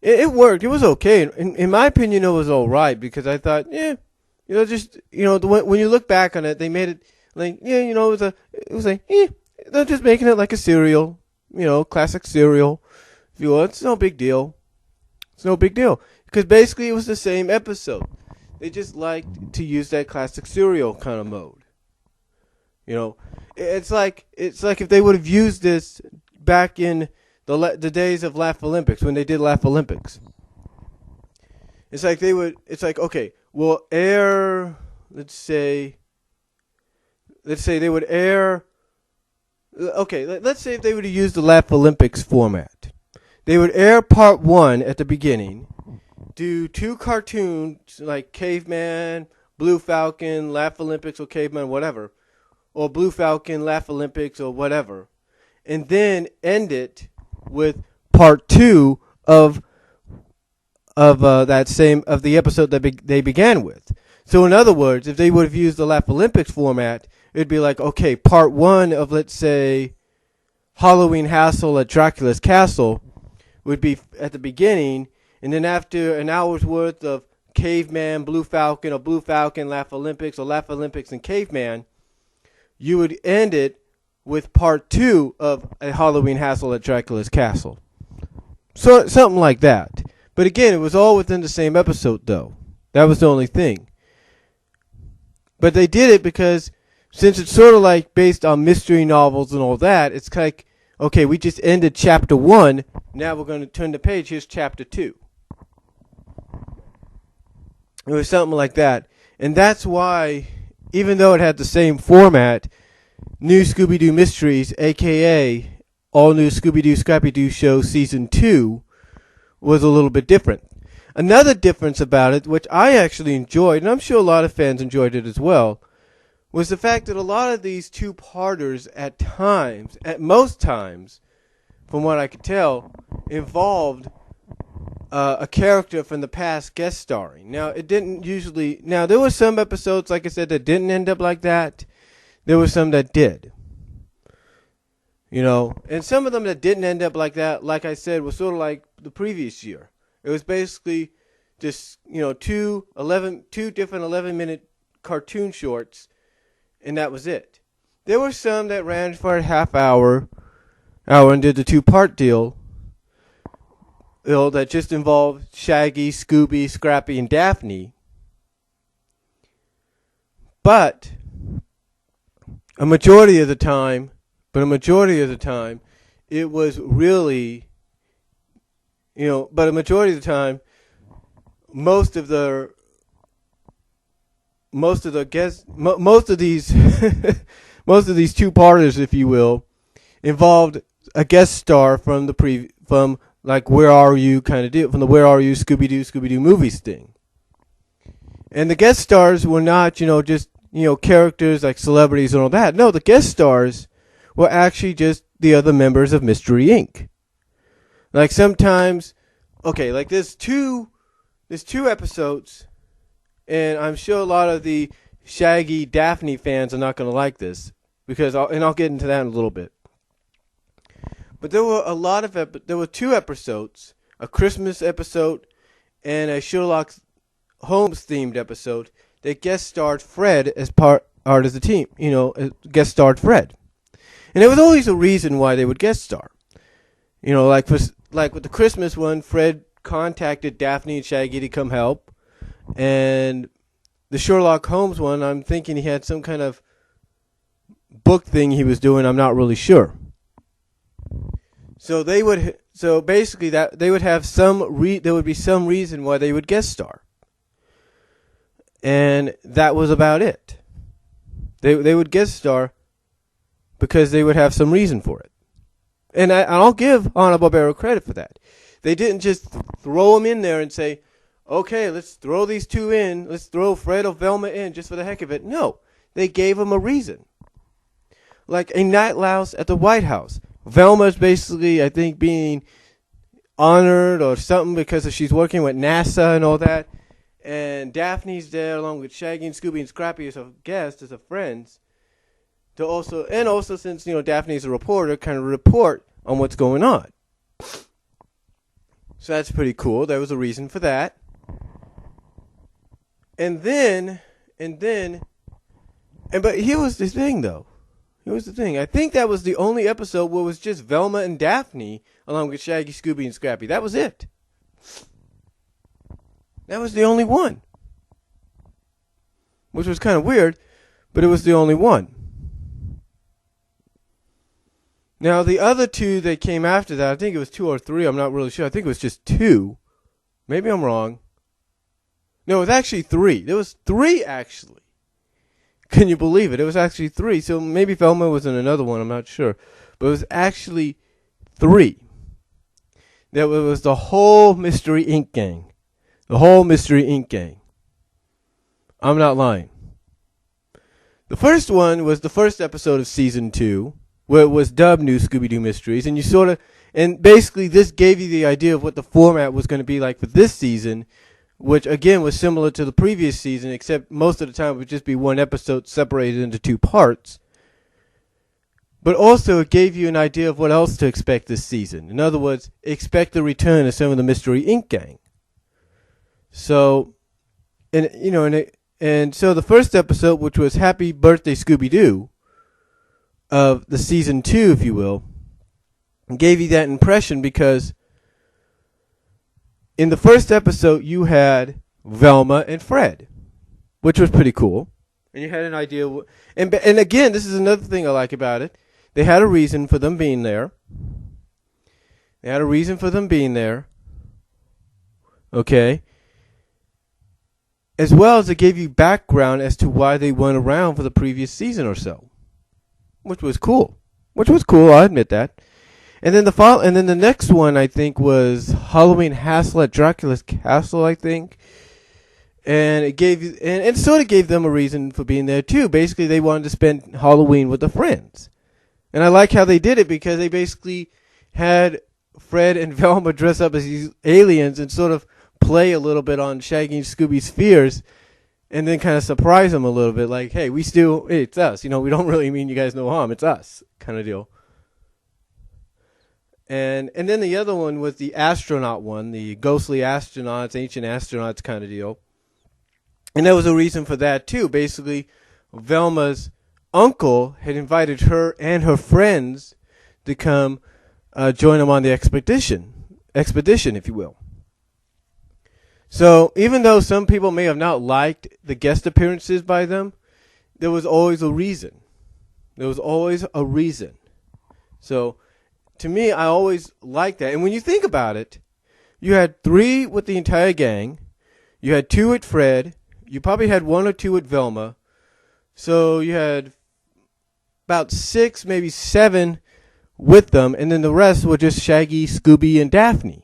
It worked. It was okay. In my opinion, it was all right because I thought, just when you look back on it, they made it like, it was like, they're just making it like a serial, classic serial. If you will, it's no big deal. It's no big deal because basically it was the same episode. They just liked to use that classic serial kind of mode. It's like if they would have used this back in the days of Laugh Olympics when they did Laugh Olympics. It's like okay, we'll air. Let's say they would air. Okay, let's say if they would have used the Laugh Olympics format, they would air part 1 at the beginning, do 2 cartoons like Caveman, Blue Falcon, Laugh Olympics, or Caveman, whatever, or Blue Falcon, Laugh Olympics, or whatever, and then end it with part 2 of the episode that they began with. So in other words, if they would have used the Laugh Olympics format, it'd be like, okay, part 1 of, let's say, Halloween Hassle at Dracula's Castle would be at the beginning, and then after an hour's worth of Caveman, Blue Falcon, or Blue Falcon, Laugh Olympics, or Laugh Olympics and Caveman, you would end it with part 2 of a Halloween Hassle at Dracula's Castle. So something like that. But again, it was all within the same episode, though. That was the only thing. But they did it because since it's sort of like based on mystery novels and all that, it's like, okay, we just ended chapter 1. Now we're going to turn the page. Here's chapter 2. It was something like that. And that's why, even though it had the same format, New Scooby-Doo Mysteries, a.k.a. All New Scooby-Doo Scrappy-Doo Show Season 2, was a little bit different. Another difference about it, which I actually enjoyed, and I'm sure a lot of fans enjoyed it as well, was the fact that a lot of these two-parters at most times, from what I could tell, involved a character from the past guest starring. Now, it didn't usually... Now, there were some episodes, like I said, that didn't end up like that. There were some that did. And some of them that didn't end up like that, like I said, was sort of like the previous year. It was basically just, two different 11-minute cartoon shorts, and that was it. There were some that ran for a half hour and did the 2-part deal, that just involved Shaggy, Scooby, Scrappy, and Daphne. But a majority of the time, it was really, but a majority of the time, most of these two-parters, if you will, involved a guest star from like Where Are You kind of deal, from the Where Are You Scooby-Doo movies thing. And the guest stars were not, just characters like celebrities and all that. No, the guest stars were actually just the other members of Mystery Inc. Like sometimes, okay, like there's two episodes, and I'm sure a lot of the Shaggy Daphne fans are not going to like this because I'll get into that in a little bit. But there were 2 episodes, a Christmas episode and a Sherlock Holmes themed episode that guest starred Fred as part of the team. Guest starred Fred, and there was always a reason why they would guest star. Like with the Christmas one, Fred contacted Daphne and Shaggy to come help, and the Sherlock Holmes one, I'm thinking he had some kind of book thing he was doing. I'm not really sure. So there would be some reason why they would guest star. And that was about it. They would guest star because they would have some reason for it. And I'll give Hanna-Barbera credit for that. They didn't just throw them in there and say, okay, let's throw these 2 in. Let's throw Fred or Velma in just for the heck of it. No, they gave them a reason. Like a night louse at the White House. Velma's basically, I think, being honored or something because she's working with NASA and all that. And Daphne's there along with Shaggy and Scooby and Scrappy as a guest, as a friends. Also since, Daphne's a reporter, kind of report on what's going on. So that's pretty cool. There was a reason for that. But here was the thing, though. Here was the thing. I think that was the only episode where it was just Velma and Daphne along with Shaggy, Scooby, and Scrappy. That was it. That was the only one. Which was kind of weird, but it was the only one. Now, the other two that came after that, I think it was 2 or 3. I'm not really sure. I think it was just 2. Maybe I'm wrong. No, it was actually 3. There was 3, actually. Can you believe it? It was actually 3. So maybe Velma was in another one. I'm not sure. But it was actually 3. That was the whole Mystery Inc. gang. The whole Mystery Inc. gang. I'm not lying. The first one was the first episode of Season 2, where it was dubbed New Scooby-Doo Mysteries. And basically this gave you the idea of what the format was going to be like for this season, which again was similar to the previous season, except most of the time it would just be one episode separated into 2 parts. But also it gave you an idea of what else to expect this season. In other words, expect the return of some of the Mystery Inc. gang. So, so the first episode, which was Happy Birthday Scooby-Doo, of the Season 2, if you will, gave you that impression because in the first episode you had Velma and Fred, which was pretty cool. And you had an idea. And again, this is another thing I like about it. They had a reason for them being there. Okay. As well as it gave you background as to why they weren't around for the previous season or so. Which was cool. I admit that. And then the next one I think was Halloween Hassle at Dracula's Castle, I think. And it sort of gave them a reason for being there too. Basically they wanted to spend Halloween with their friends. And I like how they did it because they basically had Fred and Velma dress up as these aliens and sort of play a little bit on Shaggy and Scooby's fears. And then kind of surprise them a little bit, like, hey, it's us. We don't really mean you guys no harm. It's us, kind of deal. And then the other one was the astronaut one, the ghostly astronauts, ancient astronauts kind of deal. And there was a reason for that, too. Basically, Velma's uncle had invited her and her friends to come join him on the expedition, if you will. So even though some people may have not liked the guest appearances by them, there was always a reason. So to me, I always liked that. And when you think about it, you had 3 with the entire gang. You had 2 with Fred. You probably had 1 or 2 with Velma. So you had about 6, maybe 7 with them. And then the rest were just Shaggy, Scooby, and Daphne.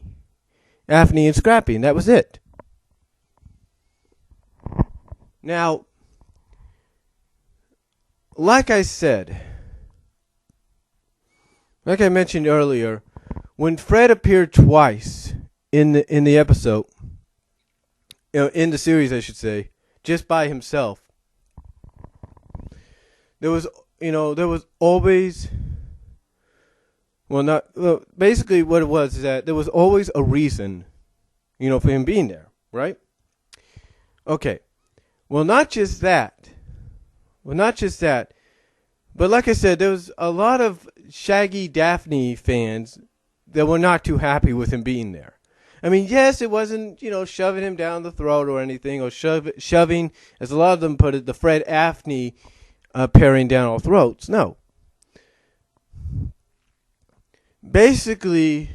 Daphne and Scrappy, and that was it. Now, like I mentioned earlier, when Fred appeared twice in the episode, in the series, I should say, just by himself, there was always, basically what it was is that there was always a reason, for him being there, right? Okay. Well, not just that, but like I said, there was a lot of Shaggy Daphne fans that were not too happy with him being there. I mean, yes, it wasn't, shoving him down the throat or anything, or shoving, as a lot of them put it, the Fred Daphne pairing down our throats. No. Basically,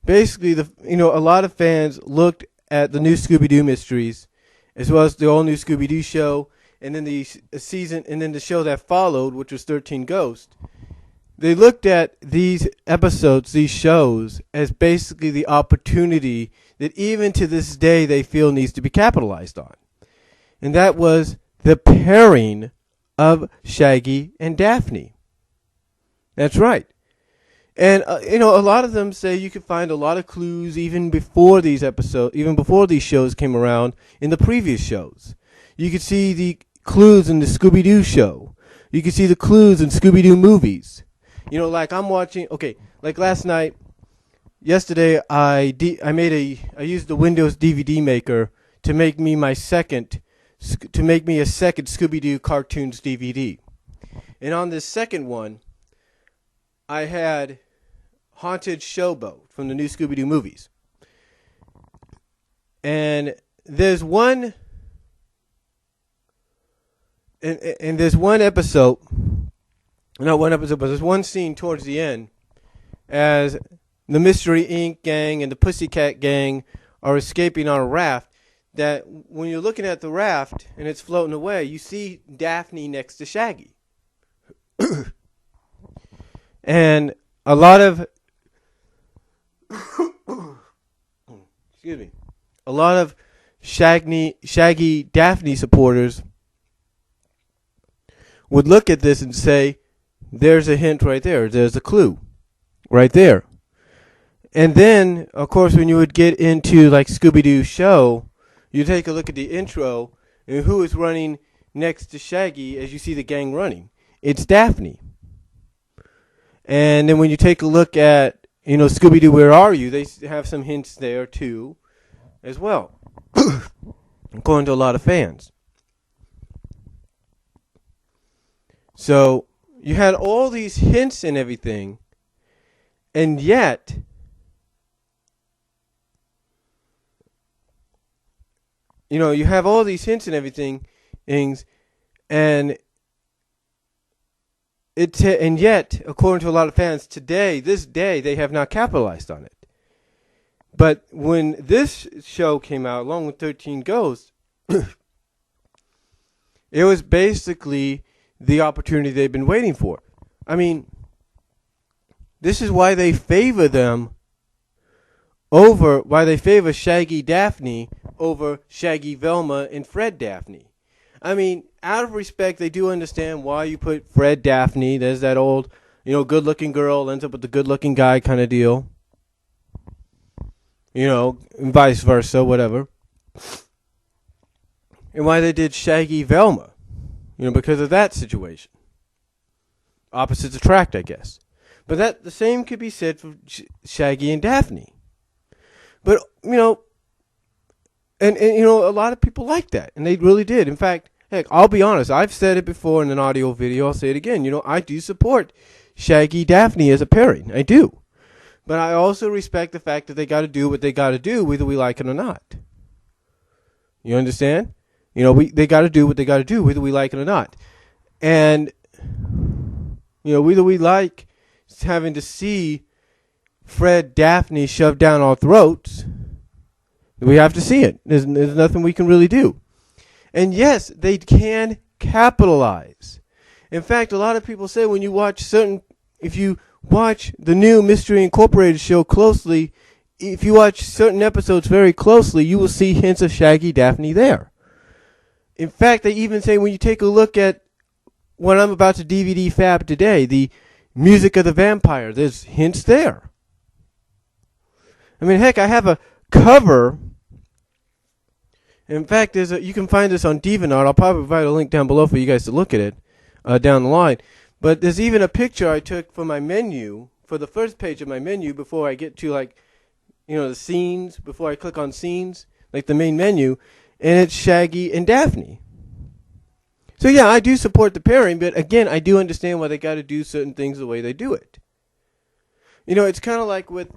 a lot of fans looked at the new Scooby-Doo Mysteries, as well as the all-new Scooby-Doo show, and then the show that followed, which was 13 Ghosts. They looked at these episodes, these shows, as basically the opportunity that even to this day they feel needs to be capitalized on. And that was the pairing of Shaggy and Daphne. That's right. And, a lot of them say you could find a lot of clues even before these shows came around in the previous shows. You could see the clues in the Scooby-Doo show. You could see the clues in Scooby-Doo movies. Like I'm watching, like last night, yesterday I used the Windows DVD Maker to make me a second Scooby-Doo cartoons DVD. And on this second one, I had Haunted Showboat from the new Scooby-Doo movies. And there's one and there's one episode, not one episode, but there's one scene towards the end as the Mystery Inc. gang and the Pussycat gang are escaping on a raft, that when you're looking at the raft and it's floating away, you see Daphne next to Shaggy. And a lot of Shaggy Daphne supporters would look at this and say, there's a hint right there. There's a clue right there. And then, of course, when you would get into like Scooby-Doo show, you take a look at the intro and who is running next to Shaggy as you see the gang running. It's Daphne. And then when you take a look at, Scooby-Doo, Where Are You? They have some hints there too, as well, according to a lot of fans. So you had all these hints and everything, and yet you have all these hints and everything, and yet, according to a lot of fans, this day, they have not capitalized on it. But when this show came out, along with 13 Ghosts, it was basically the opportunity they've been waiting for. I mean, this is why they favor Shaggy Daphne over Shaggy Velma and Fred Daphne. I mean, out of respect, they do understand why you put Fred Daphne. There's that old, good-looking girl ends up with the good-looking guy kind of deal. And vice versa, whatever. And why they did Shaggy Velma. Because of that situation. Opposites attract, I guess. But the same could be said for Shaggy and Daphne. But, and a lot of people like that. And they really did. In fact, heck, I'll be honest. I've said it before in an audio video. I'll say it again. I do support Shaggy Daphne as a pairing. I do. But I also respect the fact that they got to do what they got to do, whether we like it or not. You understand? They got to do what they got to do, whether we like it or not. And, whether we like having to see Fred Daphne shoved down our throats, we have to see it. There's nothing we can really do. And yes, they can capitalize. In fact, a lot of people say if you watch the new Mystery Incorporated show closely, if you watch certain episodes very closely, you will see hints of Shaggy Daphne there. In fact, they even say when you take a look at what I'm about to DVD fab today, the Music of the Vampire, there's hints there. I mean, heck, I have a cover. In fact, you can find this on DeviantArt. I'll probably provide a link down below for you guys to look at it down the line. But there's even a picture I took for my menu, for the first page of my menu, before I get to the scenes, before I click on scenes, like the main menu. And it's Shaggy and Daphne. So yeah, I do support the pairing, but again, I do understand why they got to do certain things the way they do it. It's kind of like with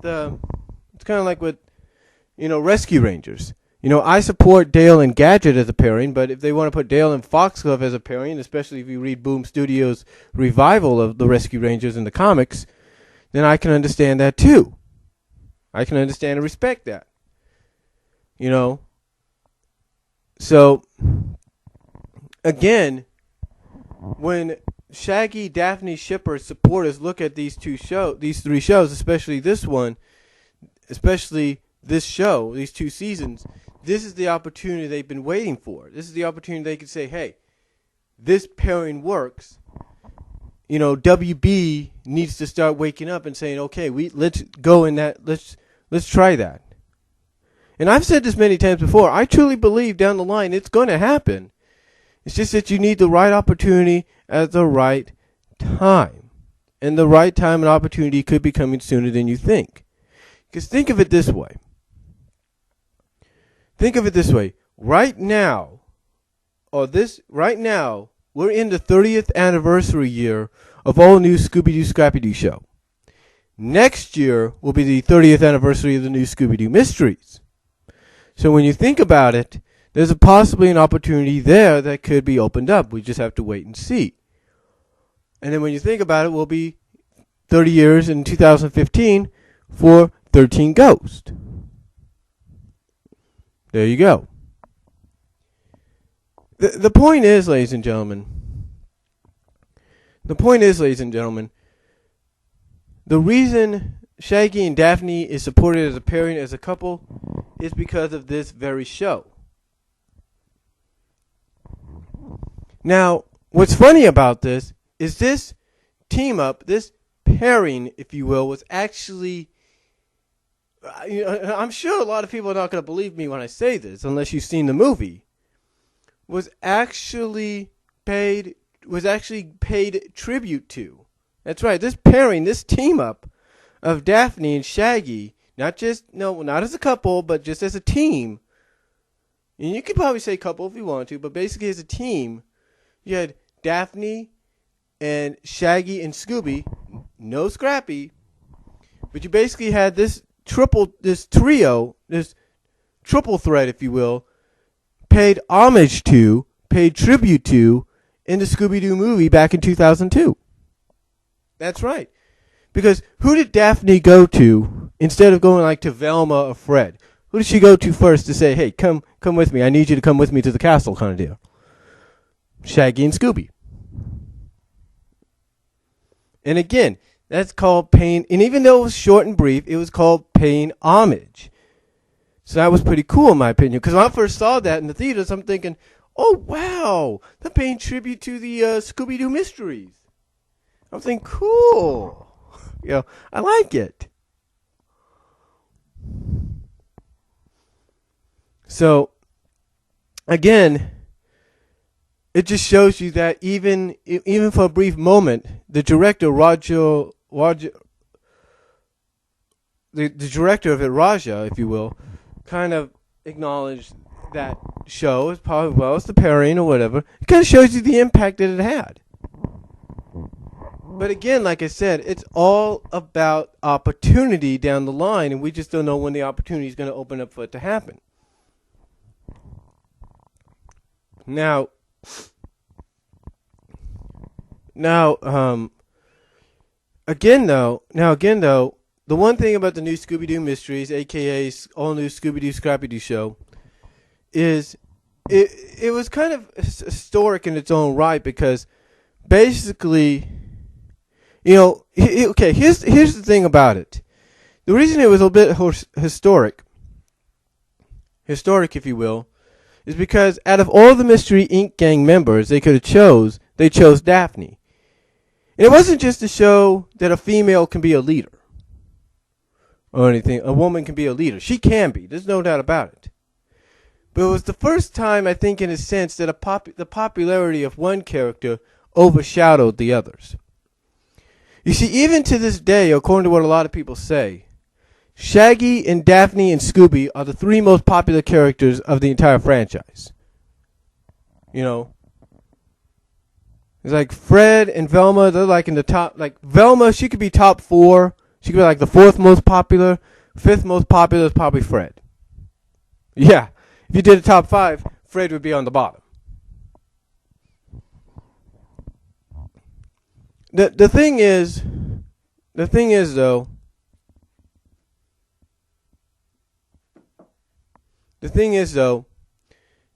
Rescue Rangers. I support Dale and Gadget as a pairing, but if they want to put Dale and Foxglove as a pairing, especially if you read Boom Studios' revival of the Rescue Rangers in the comics, then I can understand that too. I can understand and respect that. So, again, when Shaggy, Daphne, Shipper supporters look at these three shows, especially this show, these 2 seasons, this is the opportunity they've been waiting for. This is the opportunity they can say, hey, this pairing works. WB needs to start waking up and saying, okay, let's go in that, let's try that. And I've said this many times before. I truly believe down the line it's going to happen. It's just that you need the right opportunity at the right time. And the right time and opportunity could be coming sooner than you think. Because think of it this way. Right now, we're in the 30th anniversary year of all new Scooby-Doo Scrappy-Doo show. Next year will be the 30th anniversary of the new Scooby-Doo Mysteries. So when you think about it, there's possibly an opportunity there that could be opened up. We just have to wait and see. And then when you think about it, we'll be 30 years in 2015 for 13 Ghosts. There you go. The point is, ladies and gentlemen, the reason Shaggy and Daphne is supported as a pairing, as a couple, is because of this very show. Now, what's funny about this is this team up, this pairing, if you will, was actually... I'm sure a lot of people are not going to believe me when I say this, unless you've seen the movie. Was actually paid tribute to. That's right. This pairing, this team up of Daphne and Shaggy, not as a couple, but just as a team. And you could probably say couple if you want to, but basically as a team, you had Daphne and Shaggy and Scooby, no Scrappy, but you basically had this triple threat, if you will, paid homage to, paid tribute to, in the Scooby-Doo movie back in 2002. That's right. Because who did Daphne go to instead of going like to Velma or Fred? Who did she go to first to say, hey, come with me. I need you to come with me to the castle kind of deal? Shaggy and Scooby. And again, that's called paying, and even though it was short and brief, it was called paying homage. So that was pretty cool in my opinion. Because when I first saw that in the theaters, I'm thinking, oh wow, they're paying tribute to the Scooby-Doo Mysteries. I'm thinking, cool. I like it. So, again, it just shows you that even for a brief moment, the director, the director of it, Raja, if you will, kind of acknowledged that show as probably, well, it's the pairing or whatever. It kind of shows you the impact that it had. But again, like I said, it's all about opportunity down the line, and we just don't know when the opportunity is going to open up for it to happen. Now, again though, the one thing about the new Scooby-Doo Mysteries, aka all new Scooby-Doo Scrappy-Doo show, is it was kind of historic in its own right, because basically, okay, here's the thing about it. The reason it was a bit historic, if you will, is because out of all the Mystery Inc. gang members they chose Daphne. And it wasn't just to show that a female can be a leader or anything. A woman can be a leader. She can be. There's no doubt about it. But it was the first time, I think, in a sense, that the popularity of one character overshadowed the others. You see, even to this day, according to what a lot of people say, Shaggy and Daphne and Scooby are the three most popular characters of the entire franchise. It's like Fred and Velma, they're like in the top. Like Velma, she could be top 4. She could be like the 4th most popular. 5th most popular is probably Fred. Yeah, if you did a top 5, Fred would be on the bottom. The thing is though,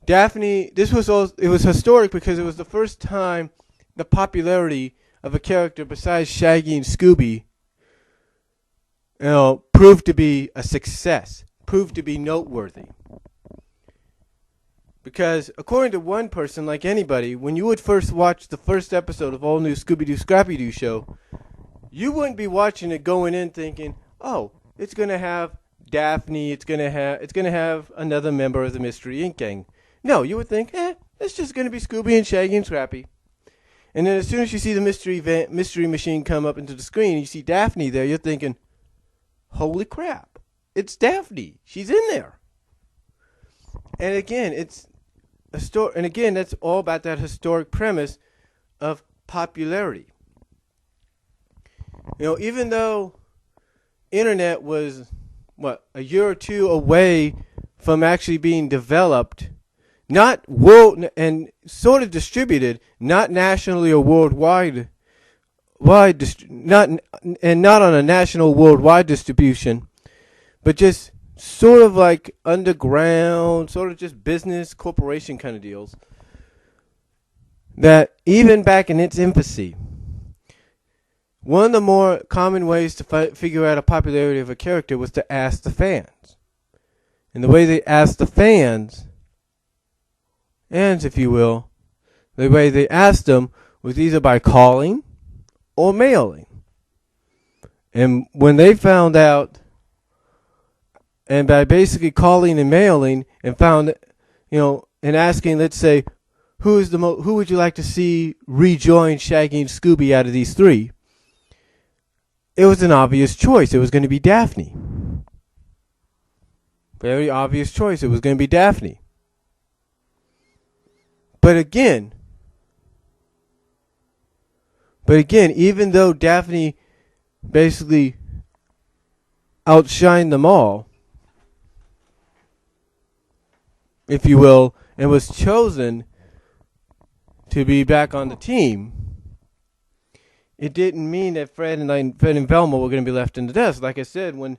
Daphne, it was historic because it was the first time the popularity of a character besides Shaggy and Scooby, proved to be a success, proved to be noteworthy. Because according to one person, like anybody, when you would first watch the first episode of all new Scooby-Doo Scrappy-Doo show, you wouldn't be watching it going in thinking, oh, it's going to have Daphne, it's going to have another member of the Mystery Inc. gang. No, you would think, it's just going to be Scooby and Shaggy and Scrappy. And then as soon as you see the mystery machine come up into the screen and you see Daphne there, you're thinking, holy crap. it's Daphne. She's in there. And again, it's a story. And again, that's all about that historic premise of popularity. You know, even though internet was a year or two away from actually being developed, not world and sort of distributed, not nationally or worldwide, not on a national worldwide distribution, but just sort of like underground, sort of just business corporation kind of deals. That even back in its infancy, one of the more common ways to figure out a popularity of a character was to ask the fans. And the way they asked the fans, if you will, the way they asked them was either by calling or mailing. And when they found out, and by basically calling and mailing, and found, and asking, let's say, who would you like to see rejoin Shaggy and Scooby out of these three? It was an obvious choice. It was going to be Daphne. Very obvious choice. It was going to be Daphne. But again, even though Daphne basically outshined them all, if you will, and was chosen to be back on the team, it didn't mean that Fred and Velma were going to be left in the dust. Like I said, when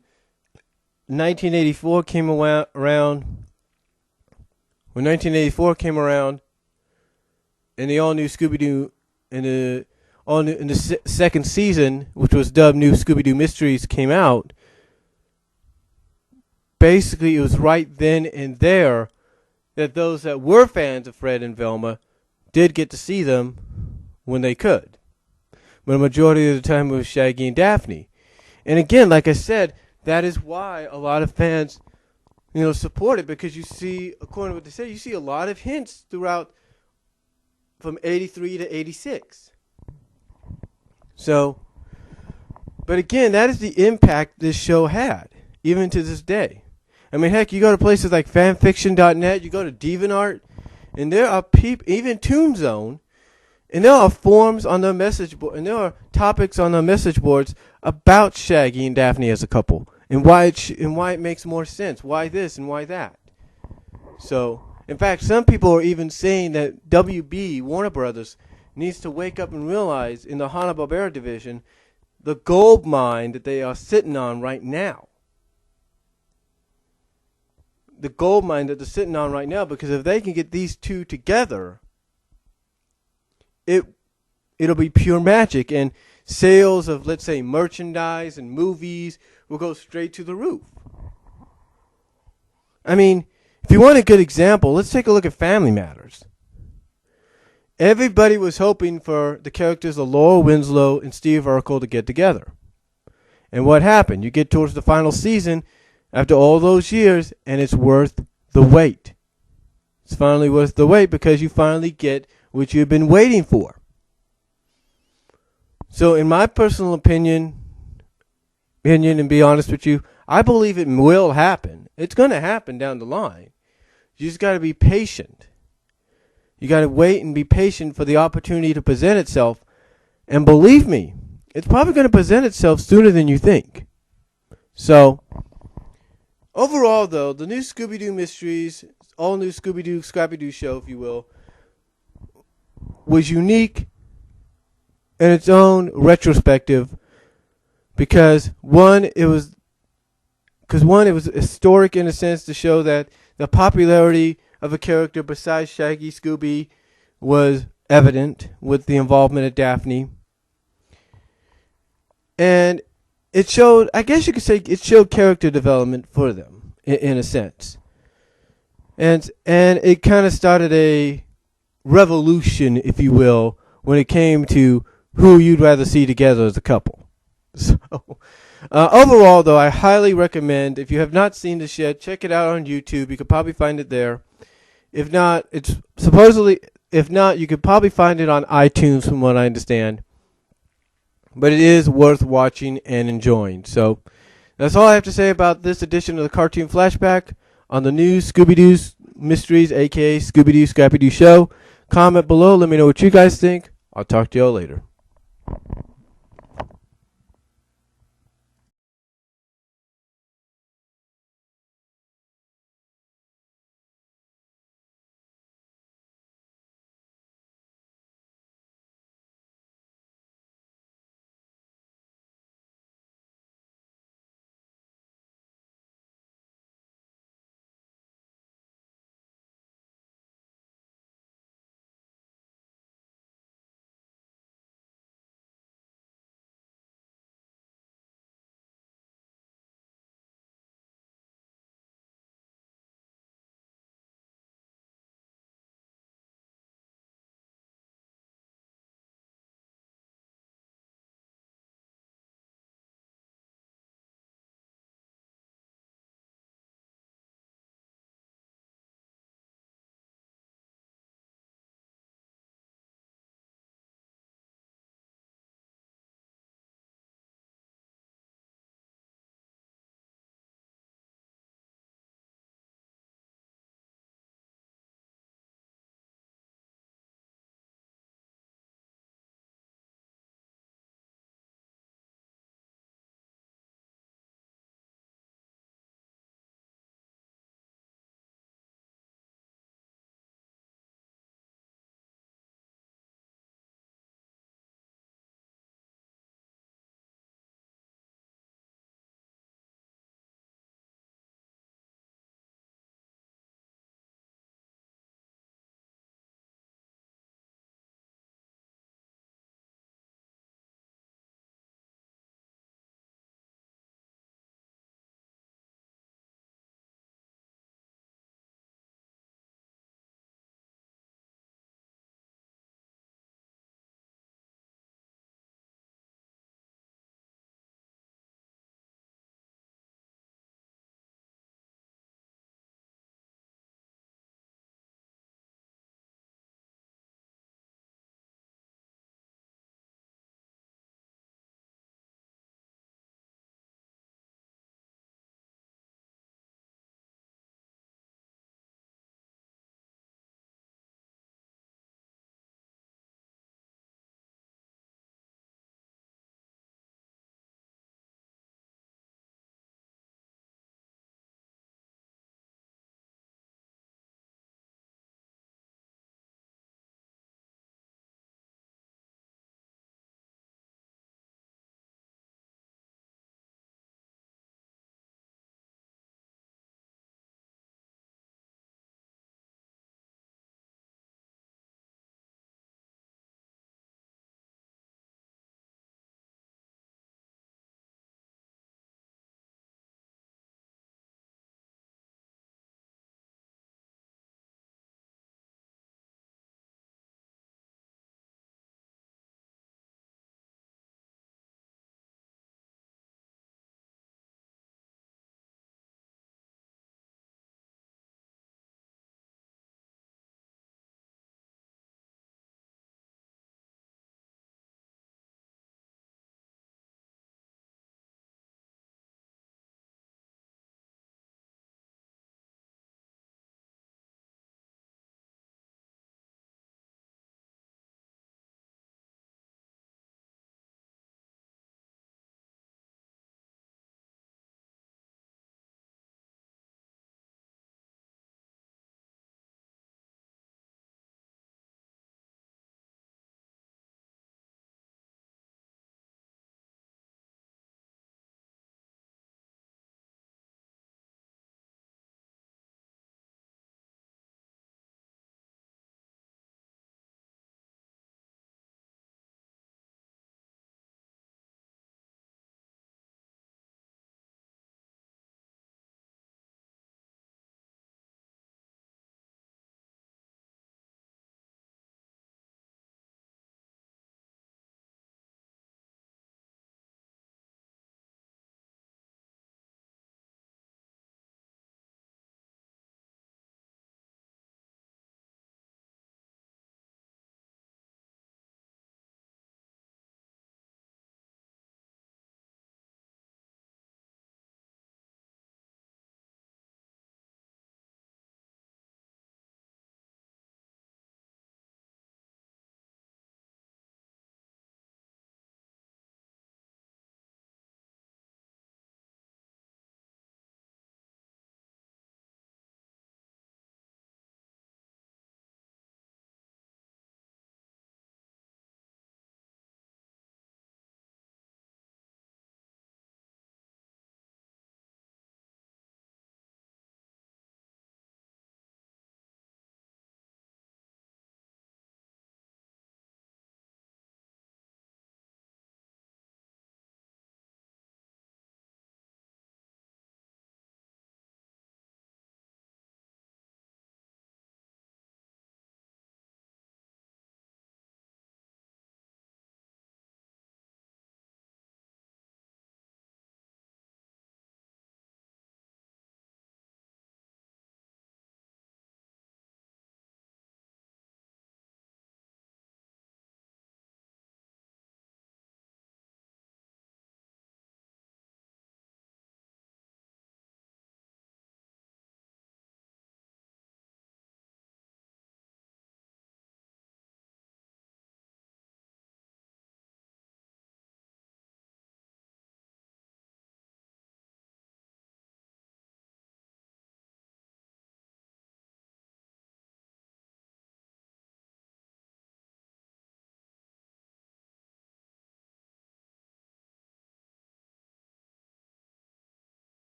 1984 came around, and the all-new Scooby-Doo, in the second season, which was dubbed New Scooby-Doo Mysteries, came out, basically it was right then and there that those that were fans of Fred and Velma did get to see them when they could. But a majority of the time it was Shaggy and Daphne. And again, like I said, that is why a lot of fans, support it, because you see, according to what they say, you see a lot of hints throughout from 83 to 86. So, but again, that is the impact this show had, even to this day. I mean, heck, you go to places like fanfiction.net, you go to DeviantArt, and there are people, even Toonzone, and there are forums on their message board, and there are topics on their message boards about Shaggy and Daphne as a couple, and why it makes more sense, why this and why that. So, in fact, some people are even saying that WB, Warner Brothers, needs to wake up and realize in the Hanna-Barbera division the gold mine that they are sitting on right now. The gold mine that they're sitting on right now, because if they can get these two together, it'll be pure magic, and sales of, let's say, merchandise and movies will go straight to the roof. I mean, if you want a good example, let's take a look at Family Matters. Everybody was hoping for the characters of Laura Winslow and Steve Urkel to get together. And what happened? You get towards the final season after all those years, and it's worth the wait. It's finally worth the wait because you finally get what you've been waiting for. So in my personal opinion, and be honest with you, I believe it will happen. It's going to happen down the line. You just got to be patient. You got to wait and be patient for the opportunity to present itself. And believe me, it's probably going to present itself sooner than you think. So, overall, though, the new Scooby-Doo Mysteries, all new Scooby-Doo, Scrappy-Doo show, if you will, was unique in its own retrospective because one, it was historic in a sense to show that the popularity of a character besides Shaggy, Scooby was evident with the involvement of Daphne. And it showed, I guess you could say, it showed character development for them, in a sense. And it kind of started a revolution, if you will, when it came to who you'd rather see together as a couple. So, overall, though, I highly recommend, if you have not seen this yet, check it out on YouTube. You could probably find it there. If not, you could probably find it on iTunes from what I understand. But it is worth watching and enjoying. So, That's all I have to say about this edition of the Cartoon Flashback on the new Scooby-Doo's Mysteries, a.k.a. Scooby-Doo Scrappy-Doo Show. Comment below. Let me know what you guys think. I'll talk to y'all later.